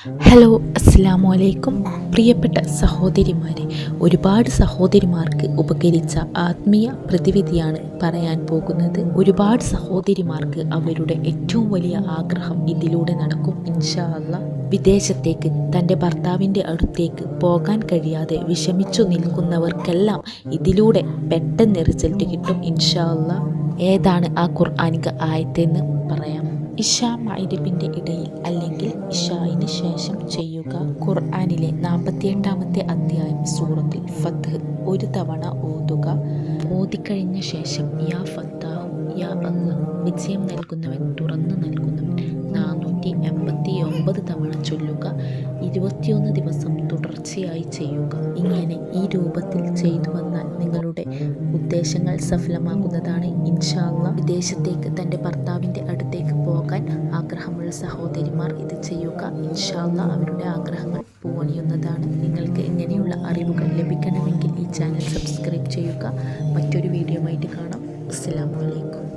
Hello, അസ്സലാമു അലൈക്കും. പ്രിയപ്പെട്ട സഹോദരിമാരെ, ഒരുപാട് സഹോദരിമാർക്ക് ഉപകരിച്ച ആത്മീയ പ്രതിവിധിയാണ് പറയാൻ പോകുന്നത്. ഒരുപാട് സഹോദരിമാർക്ക് അവരുടെ ഏറ്റവും വലിയ ആഗ്രഹം ഇതിലൂടെ നടക്കും ഇൻഷാ അല്ലാഹ്. വിദേശത്തേക്ക് തൻ്റെ ഭർത്താവിൻ്റെ അടുത്തേക്ക് പോകാൻ കഴിയാതെ വിഷമിച്ചു നിൽക്കുന്നവർക്കെല്ലാം ഇതിലൂടെ പെട്ടെന്ന് റിസൾട്ട് കിട്ടും ഇൻഷാ അല്ലാഹ്. ഏതാണ് ആ ഖുർആനിക ആയത്തെന്ന് പറയാം. ഇഷാ മഗ്‌രിബിൻ്റെ ഇടയിൽ അല്ലെങ്കിൽ ഇഷായിന് ശേഷം ചെയ്യുക. ഖുർആനിലെ 48-ാമത്തെ അധ്യായം സൂറത്തുൽ ഫത്ഹ് ഒരു തവണ ഓതുക. ഓതിക്കഴിഞ്ഞ ശേഷം യാ ഫത്താഹു യാ അല്ലാഹ്, വിജയം നൽകുന്നവൻ, തുറന്നു നൽകുന്നവൻ 489 തവണ ചൊല്ലുക. 21 ദിവസം തുടർച്ചയായി ചെയ്യുക. ഇങ്ങനെ ഈ രൂപത്തിൽ ചെയ്തു വന്നാൽ നിങ്ങളുടെ ഉദ്ദേശങ്ങൾ സഫലമാകുന്നതാണ് ഇൻഷാ അല്ലാഹ്. വിദേശത്തേക്ക് തൻ്റെ ഭർത്താവിൻ്റെ അടുത്തേക്ക് പോകാൻ ആഗ്രഹമുള്ള സഹോദരിമാർ ഇത് ചെയ്യുക. ഇൻഷാ അല്ലാഹ് അവരുടെ ആഗ്രഹങ്ങൾ പൂവണിയുന്നതാണ്. നിങ്ങൾക്ക് ഇങ്ങനെയുള്ള അറിവുകൾ ലഭിക്കണമെങ്കിൽ ഈ ചാനൽ സബ്സ്ക്രൈബ് ചെയ്യുക. മറ്റൊരു വീഡിയോ ആയിട്ട് കാണാം. അസ്സലാമു അലൈക്കും.